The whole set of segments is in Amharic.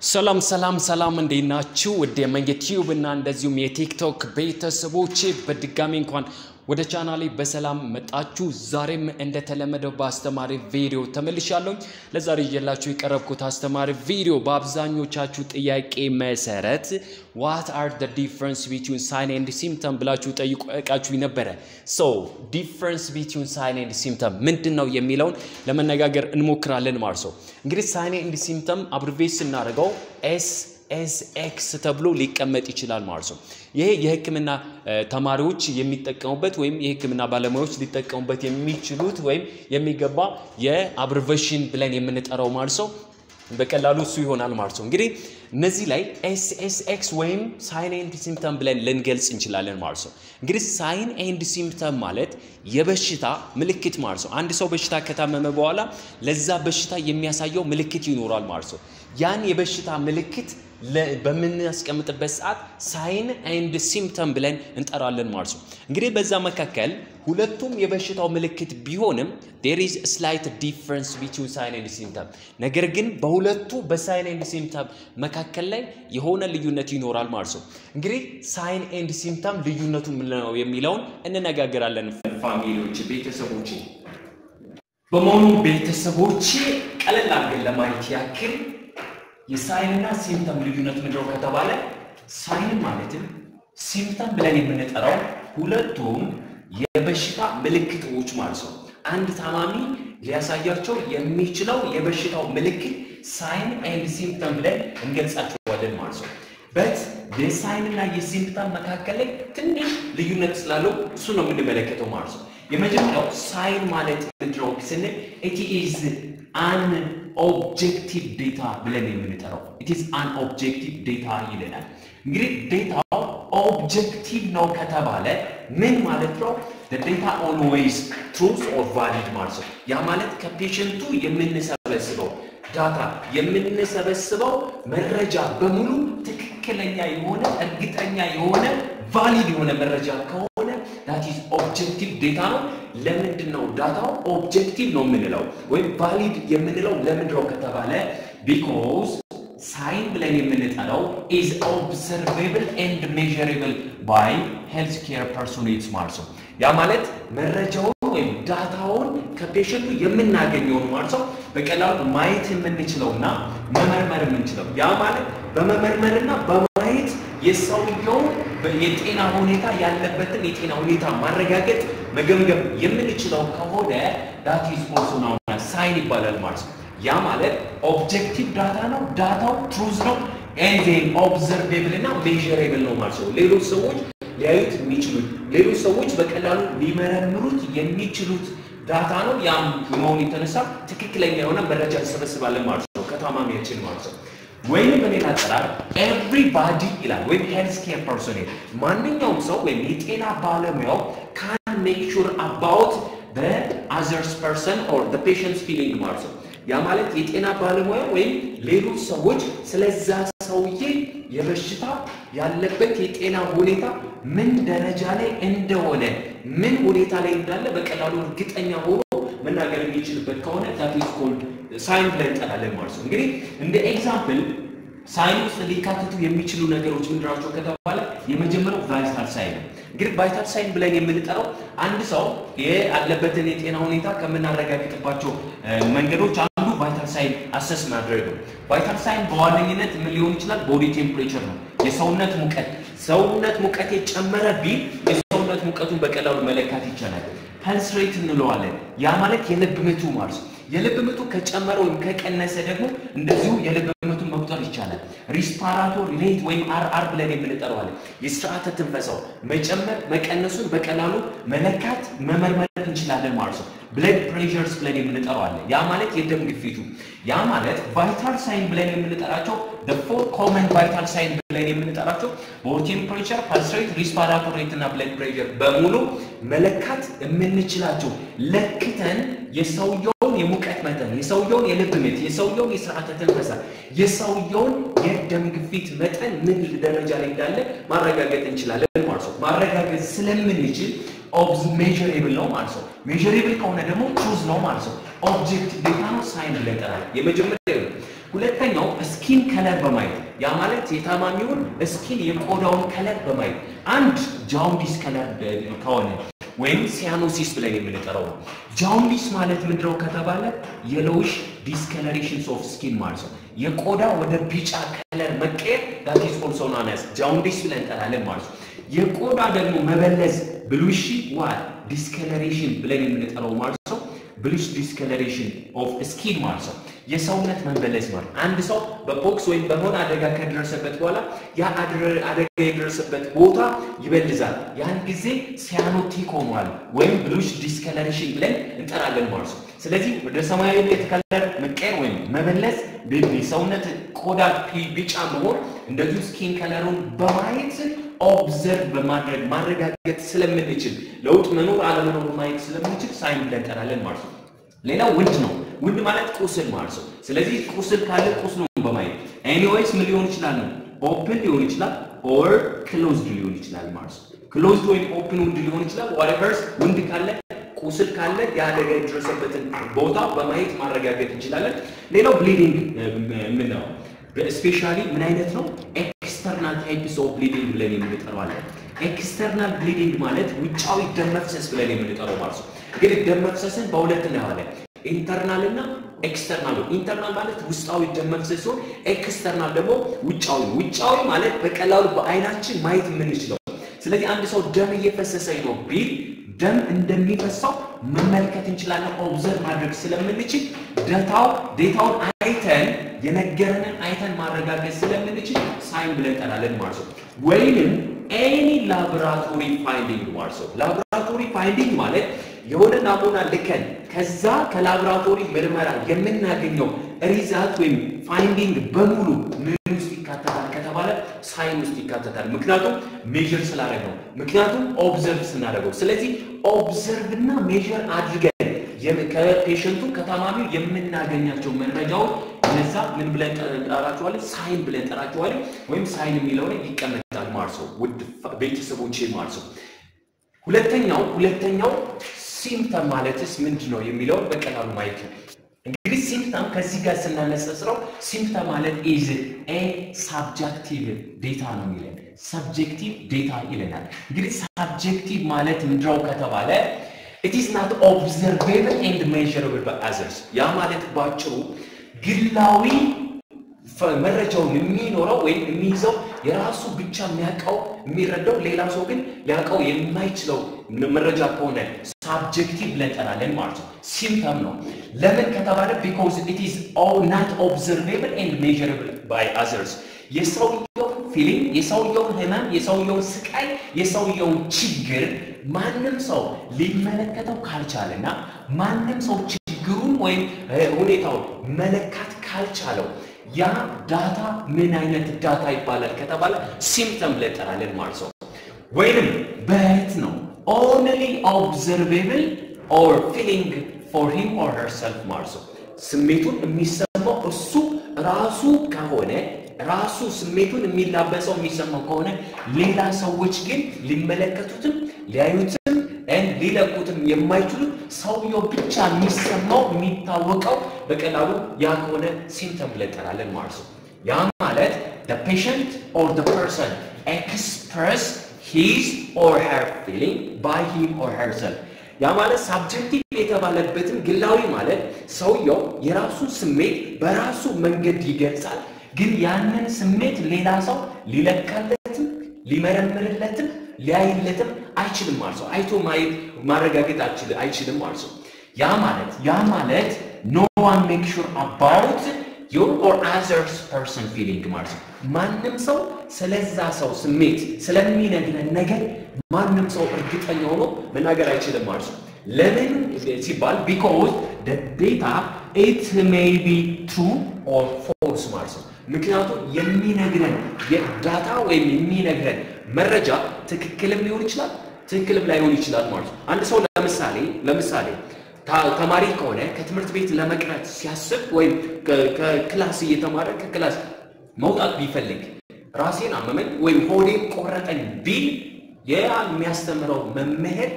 ሰላም እንዴናችሁ ወደ መንጌቲዩብ እና እንደዚሁም የቲክቶክ ቤተሰቦቼ በድጋሚ እንኳን ወደ ቻናሌ በሰላም መጣችሁ ዛሬም እንደተለመደው በአስተማሪ ቪዲዮ ተመልሻለሁ ለዛሬ ይዤላችሁ የቀረብኩት አስተማሪ ቪዲዮ በአብዛኞቻችሁ ጥያቄ መሰረት what are the difference between sign and symptom ብላችሁ ጠይቃችሁ ነበር so difference between sign and symptom ምንድነው የሚለውን ለመነጋገር እንሞክራለን ማለት ነው እንግዲህ sign and symptom አብሪቬት ስናደርገው SSX ተብሎ ሊቀመጥ ይችላል ማለት ነው ይሄ የህክምና ተማሪዎች የሚጠቀሙበት ወይም የህክምና ባለሙያዎች ሊጠቀሙበት የሚችሉት ወይም የሚገባ የአብሪቬሽን ብለን የምንጠራው ማለት ነው በቀላሉ እሱ ይሆናል ማለት ነው እንግዲህ እነዚህ ላይ SSX ወይም sign and symptom ብለን ልንገልጽ እንችላለን ማለት ነው እንግዲህ sign and symptom ማለት የበሽታ ምልክት ማለት ነው አንድ ሰው በሽታ ከታመመ በኋላ ለዛ በሽታ የሚያሳየው ምልክት ይኖራል ማለት ነው ያን የበሽታ ምልክት በመናስቀምጥበት ሰዓት sign and symptom ብለን እንጠራለን ማለት ነው እንግዲህ በዛ መካከል ሁለቱም የበሽታው ምልክት ቢሆንም there is a slight difference between sign and symptom ነገር ግን በሁለቱ በsign and symptom መካከል ላይ የሆነ ልዩነት ይኖራል ማለት ነው እንግዲህ sign and symptom ልዩነቱ ምን ነው የሚለውን እንነጋገራለን ፋሚሊዎች ቤተሰቦች በመሆኑ ቤተሰቦች ቀለል አድርገን ለማየት ያክል የሳይን እና ሲምፕተም ልዩነት ምንድነው ከተባለ ሳይን ማለትም ሲምፕተም ብለን የምንጠራው ሁለቱም የበሽታ ምልክቶች ማለት ነው አንድ ታማሚ ሊያሳያቸው የሚችለው የበሽታው ምልክት ሳይን ኤንድ ሲምፕተም ብለን እንገልጻቸዋለን ማለት ነው but የሳይን እና የሲምፕተም መካከል ላይ ትንሽ ልዩነት ስላለው እሱ ነው የምንመለከተው ማለት ነው የመጀመሪያው ሳይን ማለት ምንድነው ስንል it is an objective data ብለን የምንጠራው it is an objective data ይለናል እንግዲህ ዴታው objective ነው ከተባለ ምን ማለት ነው the data always true or valid ማለት ነው ያ ማለት ከፔሸንቱ የምንሰበስበው ዳታ የምንሰበስበው መረጃ በሙሉ ትክክለኛ የሆነ እርግጠኛ የሆነ valid የሆነ መረጃ ከሆነ that is objective data ነው ለምንድነው ዳታው objective ነው የምንለው ወይ valid የምንለው ለምንድነው ከተባለ because sign ብለን የምንጠራው is observable and measurable by healthcare personnel ማለት ነው ያ ማለት መረጃውን ወይ ዳታውን ከፔሸንቱ የምናገኘው ማለት ነው በቀላሉ ማየት የምንችለውና መመርመር የምንችለው ያ ማለት በመመርመርና በማየት የሰውየው የጤና ሁኔታ ያለበትን የጤና ሁኔታ ማረጋገጥ መገምገም የምንችለው ከሆነ that is also known as sign ይባላል ማለት ነው ያ ማለት objective data ነው ዳታው truth ነው and then observable እና measurable ነው ማለት ነው ሌሎች ሰዎች ሊያዩት የሚችሉት ሌሎች ሰዎች በቀላሉ ሊመረምሩት የሚችሉት ዳታ ነው ያም መሆኑ የተነሳ ትክክለኛ የሆነ መረጃ ተሰበስባለን ማለት ነው ከታማሚያችን ማለት ነው ወይም በሌላ አጠራር everybody ይላል ወይ healthcare personnel ማንኛውም ሰው ወይ የጤና ባለሙያው can make sure about the other person or the patient's feeling ማለት ነው ያ ማለት የጤና ባለሙያ ወይ ሌሎች ሰዎች ስለዛ ሰውዬ የበሽታ ያለበት የጤና ሁኔታ ምን ደረጃ ላይ እንደሆነ ምን ሁኔታ ላይ እንዳለ በቀላሉ እርግጠኛ ሆኖ መናገር የሚችልበት ከሆነ that is called sign ብለን እንጠራለን ማለት ነው እንግዲህ እንደ ኤግዛምፕል ሳይን ውስጥ ሊካተቱ የሚችሉ ነገሮች ምንድናቸው ከተባለ የመጀመሪያው ቫይታል ሳይን እንግዲህ ቫይታል ሳይን ብለን የምንጠራው አንድ ሰው ያለበትን የጤና ሁኔታ ከምናረጋግጥባቸው መንገዶች አንዱ ቫይታል ሳይን አሰስ ማድረግ ነው ቫይታል ሳይን በዋነኝነት ምን ሊሆን ይችላል ቦዲ ቴምፕሬቸር ነው የሰውነት ሙቀት የጨመረ ቢል የሰውነት ሙቀቱን በቀላሉ መለካት ይቻላል ፐልስ ሬት እንለዋለን ያ ማለት የልብ ምቱ ማለት የልብ ምቱ ከጨመረ ወይም ከቀነሰ ደግሞ እንደዚሁ የልብ ምቱን መቁጠር ይቻላል ሪስፓራቶሪ ሬት ወይም አር ብለን የምንጠራው አለ የስርዓተ ትንፈሳው መጨመር መቀነሱን በቀላሉ መለካት መመርመር እንችላለን ማለት ነው blood pressures ብለን የምንጠራው አለ ያ ማለት የደም ግፊቱ ያ ማለት vital sign ብለን የምንጠራቸው the four common vital sign ብለን የምንጠራቸው body temperature pulse rate respiratory rate እና blood pressure በሙሉ መለካት የምንችላቸው ለክተን የሰውየውን የሙቀት መጠን የሰውየውን የልብ ምት የሰውየውን የስርዓተ ትንፈሳ የሰውየውን የደም ግፊት መጠን ምን ደረጃ ላይ እንዳለ ማረጋገጥ እንችላለን ማለት ነው ማረጋገጥ ስለምንችል measurable ነው ማለት ነው measurable ከሆነ ደግሞ truth ነው ማለት ነው objective data ነው sign ብለን እንጠራለን የመጀመሪያው ሁለተኛው ስኪን ከለር በማየት ያ ማለት የታማሚውን ስኪን የቆዳውን ከለር በማየት አንድ ጃውንዲስ ከለር ከሆነ ወይም ሲያኖሲስ ብለን የምንጠራው ጃውንዲስ ማለት ምንድነው ከተባለ yellowish discoloration of skin ማለት ነው የቆዳ ወደ ቢጫ ከለር መቀየር that is also known as jaundice ብለን እንጠራለን ማለት ነው የቆዳ ደግሞ መበለዝ bluish what discoloration ብለን የምንጠራው ማለት ነው bluish discoloration of skin ማለት ነው የሰውነት መበለዝ ማለት አንድ ሰው በቦክስ ወይም በሆነ አደጋ ከደረሰበት በኋላ ያ አደጋ የደረሰበት ቦታ ይበልዛል ያን ጊዜ ሲያኖቲክ ሆኗል ወይም bluish discoloration ብለን እንጠራለን ማለት ነው ስለዚህ ወደ ሰማያዊ ከለር መቀየር ወይም መበለዝ በሰውነት ቆዳ ቢጫ መሆን እንደዚህ ስኪን ከለሩን በማየት ኦብዘርቭ በማድረግ ማረጋገጥ ስለምንችል ለውጥ መኖር አለመኖር ማየት ስለምንችል ሳይን ብለን እንጠራለን ማለት ነው ሌላው ውንድ ነው ውንድ ማለት ቁስል ማለት ነው ስለዚህ ቁስል ካለ ቁስሉን በማየት ኤኒዌይስ ምን ሊሆን ይችላል ኦፕን ሊሆን ይችላል ኦር ክሎዝድ ሊሆን ይችላል ማለት ነው ክሎዝድ ወይ ኦፕን ውንድ ሊሆን ይችላል whatever ውንድ ካለ ቁስል ካለ ያደገ ድረሰበትን ቦታ በማየት ማረጋገጥ እንችላለን ሌላው ብሊዲንግ ምን ነው ስፔሻሊ ምን አይነት ነው ኤክስተርናል ታይፕስ ኦፍ ብሊዲንግ ብለን የምንጠራው አለ ኤክስተርናል ብሊዲንግ ማለት ውጫዊ ደም መፍሰስ ብለን የምንጠራው ማለት ነው ግን ደም መፍሰስን በሁለት እናያለን ኢንተርናል እና ኤክስተርናል ኢንተርናል ማለት ውስጣዊ ደም መፍሰስ ሲሆን ኤክስተርናል ደግሞ ውጫዊ ማለት በቀላሉ በአይናችን ማየት የምንችለው ስለዚህ አንድ ሰው ደም እየፈሰሰ ነው ቢል ደም እንደሚፈሰው መመልከት እንችላለን ኦብዘርቭ ማድረግ ስለምንችል ዴታውን አይተን የነገረንን አይተን ማረጋገጥ ስለምንችል ሳይን ብለን እንጠራለን ማለት ነው ወይንም any laboratory finding ማለት ነው laboratory finding ማለት የሆነ ናሙና ልከን ከዛ ከላቦራቶሪ ምርመራ የምናገኘው ሪዛልት ወይም ፋይንዲንግ በሙሉ ምን ውስጥ ይካተታል ከተባለ ሳይን ውስጥ ይካተታል ምክንያቱም ሜጀር ስላደረገው ምክንያቱም ኦብዘርቭ ስናደርገው ስለዚህ ኦብዘርቭ እና ሜጀር አድርገን ከፔሸንቱ ከታማሚው የምናገኛቸው መረጃዎች እነዛ ምን ብለን እንጠራቸዋለን ሳይን ብለን እንጠራቸዋለን ወይም ሳይን የሚለው ላይ ይቀመጣል ማለት ነው ውድ ቤተሰቦቼ ማለት ነው ሁለተኛው ሲምፕተም ማለትስ ምንድነው የሚለው በቀላሉ ማየት ነው እንግዲህ ሲምፕተም ከዚህ ጋር ስናነሳስረው ሲምፕተም ማለት is a subjective data ነው የሚለው subjective data ይለናል እንግዲህ subjective ማለት ምንድነው ከተባለ it is not observable and measurable by others ያ ማለት ባጭሩ ግላዊ መረጃውን የሚኖረው ወይ የሚይዘው የራሱ ብቻ የሚያቀው የሚረዳው ሌላ ሰው ግን ሊያቀው የማይችለው መረጃ ከሆነ subjective ብለን እንጠራለን ማለት ነው ሲምፕተም ነው ለምን ከተባለ because it is all not observable and measurable by others የሰውየው ፊሊንግ የሰውየው ህመም የሰውየው ስቃይ የሰውየው ችግር ማንንም ሰው ሊመለከተው ካልቻለና ማንንም ሰው ችግሩን ወይ ሁኔታውን መለካት ካልቻለው ያ ዳታ ምን አይነት ዳታ ይባላል ከተባለ ሲምፕተም ብለን እንጠራለን ማለት ነው ወይንም በት ነው only observable or feeling for him or herself ማለት ነው ስሜቱን የሚሰማው እሱ ራሱ ከሆነ ራሱ ስሜቱን የሚላበሰው የሚሰማው ከሆነ ሌላ ሰዎች ግን ሊመለከቱትም ሊያዩትም ሊለቁትም የማይችሉ ሰውየው ብቻ የሚሰማው የሚታወቀው በቀላሉ ያ ከሆነ ሲምፕተም ብለን እንጠራለን ማለት ነው ያ ማለት the patient or the person express his or her feeling by him or herself ያ ማለት subjective የተባለበትም ግላዊ ማለት ሰውየው የራሱ ስሜት በራሱ መንገድ ይገልጻል ግን ያንን ስሜት ሌላ ሰው ሊለካለትም ሊመረምርለትም ሊያይለትም አይችልም ማለት ነው አይቶ ማረጋገጥ አይችልም ማለት ነው ያ ማለት no one make sure about your or others person feeling ማለት ነው ማንንም ሰው ስለዛ ሰው ስሜት ስለሚነግረን ነገር ማንንም ሰው እርግጠኛ ሆኖ መናገር አይችልም ማለት ነው ለምን ሲባል because the data it may be true or false ማለት ነው ምክንያቱም የሚነግረን የዳታ ወይም የሚነግረን መረጃ ትክክልም ሊሆን ይችላል ትክክልም ላይሆን ይችላል ማለት ነው አንድ ሰው ለምሳሌ ተማሪ ከሆነ ከትምህርት ቤት ለመቅረት ሲያስብ ወይ ከክላስ እየተማረ ከክላስ መውጣት ቢፈልግ ራሴን አመመኝ ወይ ሆዴን ቆረጠኝ ቢል የሚያስተምረው መምህር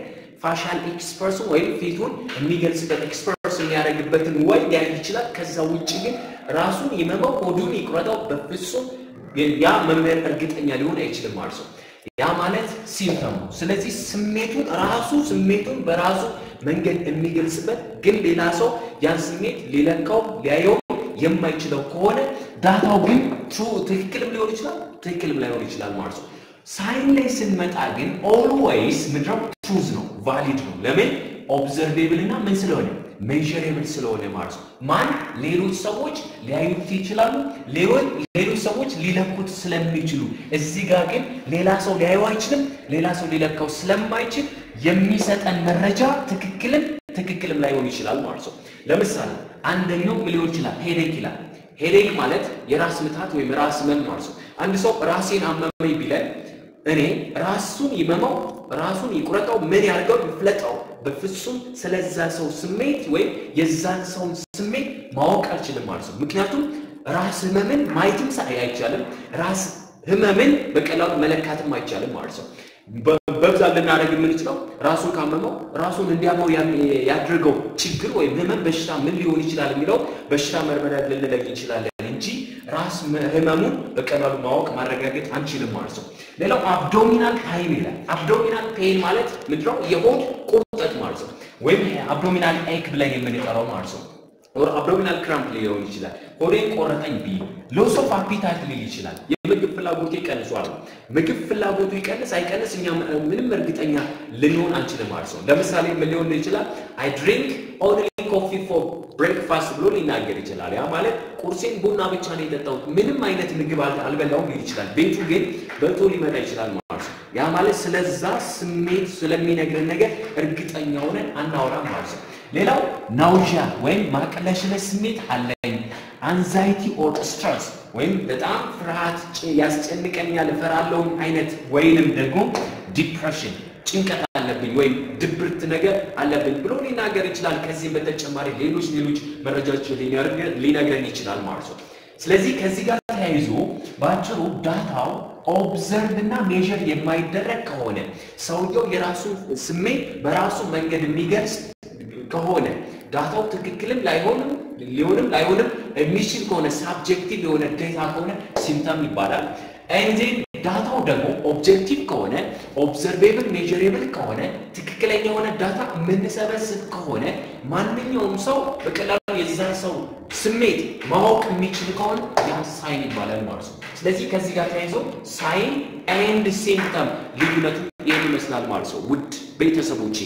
ፋሻል ኤክስፕረሽን ወይ ፊቱን የሚገልጽበት ኤክስፕረስ የሚያደርግበትን ወይ ሊያይ ይችላል ከዛ ውጪ ግን ራሱን ይመመው ሆዱን ይቁረጠው በፍጹም ያ መምህር እርግጠኛ ሊሆን አይችልም ማለት ነው ያ ማለት ሲምፕተም ነው ስለዚህ ስሜቱን በራሱ መንገድ የሚገልጽበት ግን ሌላ ሰው ያን ስሜት ሊለካው ሊያየው የማይችለው ከሆነ ዳታው ግን ትክክልም ሊሆን ይችላል ማለት ነው ሳይን ላይ ስንመጣ ግን always ምድረው ትሩዝ ነው ቫሊድ ነው ለምን ኦብዘርቬብል እና ምን ስለሆነ measurable ስለሆነ ማለት ነው ማን ሌሎች ሰዎች ሊያዩት ይችላሉ ሌሎች ሰዎች ሊለኩት ስለሚችሉ እዚህ ጋር ግን ሌላ ሰው ሊያየው አይችልም ሌላ ሰው ሊለካው ስለማይችል የሚሰጠን መረጃ ትክክልም ላይሆን ይችላል ማለት ነው ለምሳሌ አንደኛው ምን ሊሆን ይችላል ሄዴክ ማለት የራስ ምታት ወይ ራስ ህመም ማለት ነው አንድ ሰው ራሴን አመመኝ ቢለን እኔ ራሱን ይመመው ራሱን ይቁረጠው ምን ያርገው ይፍለጠው በፍጹም ስለዛ ሰው ስሜት ወይ የዛን ሰው ስሜት ማወቅ አልችልም ማለት ነው ምክንያቱም ራስ ህመምን ማየትም አይቻልም ራስ ህመምን በቀላሉ መለካትም አይቻልም ማለት ነው በብዛት ልናደርግ የምንችለው ራሱን ካመመው ራሱን እንዲያመው ያድርገው ችግር ወይ ህመም በሽታ ምን ሊሆን ይችላል የሚለው በሽታ መርመራ ልንለይ እንችላለን እንጂ ራስ ህመሙን በቀላሉ ማወቅ ማረጋገጥ አንችልም ማለት ነው ሌላው አብዶሚናል ፔን ይላል አብዶሚናል ፔን ማለት ምንድነው የሆድ ቁርጠት ማለት ነው ወይም አብዶሚናል ኤክ ብለን የምንጠራው ማለት ነው or abdominal cramp ሊሆን ይችላል ሆዴን ቆረጠኝ ቢ loss of appetite ሊል ይችላል የምግብ ፍላጎት ይቀንሳል ምግብ ፍላጎቱ አይቀንስ እኛ ምንም እርግጠኛ ልንሆን አንችልም ማለት ነው ለምሳሌ ምን ሊሆን ይችላል I drink only coffee for breakfast ብሎ ሊናገር ይችላል ያ ማለት ቁርሴን ቡና ብቻ ነው የጠጣሁት ምንም አይነት ምግብ አልበላሁም ሊል ይችላል ቤቱ ግን በልቶ ሊመጣ ይችላል ማለት ነው ያ ማለት ስለዛ ስሜት ስለሚነግረን ነገር እርግጠኛ ሆነን አናወራም ማለት ነው ሌላው ናውዣ ወይም ማቅለሽለሽ ስሜት አለኝ anxiety or stress ወይም በጣም ፍርሃት ያስጨንቀኛል ፈራለሁ አይነት ወይንም ደግሞ ዲፕሬሽን ጭንቀት አለብኝ ወይም ድብርት ነገር አለብኝ ብሎ ሊናገር ይችላል ከዚህ በተጨማሪ ሌሎች መረጃዎች ሊነግረን ይችላል ማለት ነው ስለዚህ ከዚህ ጋር ተያይዞ ባጭሩ ዳታው ኦብዘርቭ እና ሜዠር የማይደረግ ከሆነ ሰውየው የራሱ ስሜት በራሱ መንገድ የሚገልጽ ከሆነ ዳታው ትክክልም ላይሆንም የሚችል ከሆነ ሳብጀክቲቭ የሆነ ዳታ ከሆነ ሲምፕተም ይባላል and then ዳታው ደግሞ ኦብጀክቲቭ ከሆነ ኦብዘርቬብል ሜዠሬብል ከሆነ ትክክለኛ የሆነ ዳታ ምንሰበስብ ከሆነ ማንኛውም ሰው በቀላሉ የዛ ሰው ስሜት ማወቅ የሚችል ከሆነ ያ ሳይን ይባላል ማለት ነው ስለዚህ ከዚህ ጋር ተያይዞ ሳይን and symptom ልዩነቱ ይመስላል ማለት ነው ውድ ቤተሰቦቼ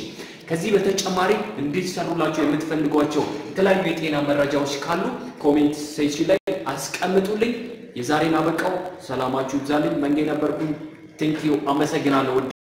ከዚህ በተጨማሪ እንዲሰሩላችሁ የምትፈልጓቸው የተለያዩ የጤና መረጃዎች ካሉ ኮሜንት ሴክሽን ላይ አስቀምጡልኝ የዛሬና በቃው ሰላማችሁ ይብዛልኝ መንገ ነበርኩኝ ቴንክ ዩ አመሰግናለሁ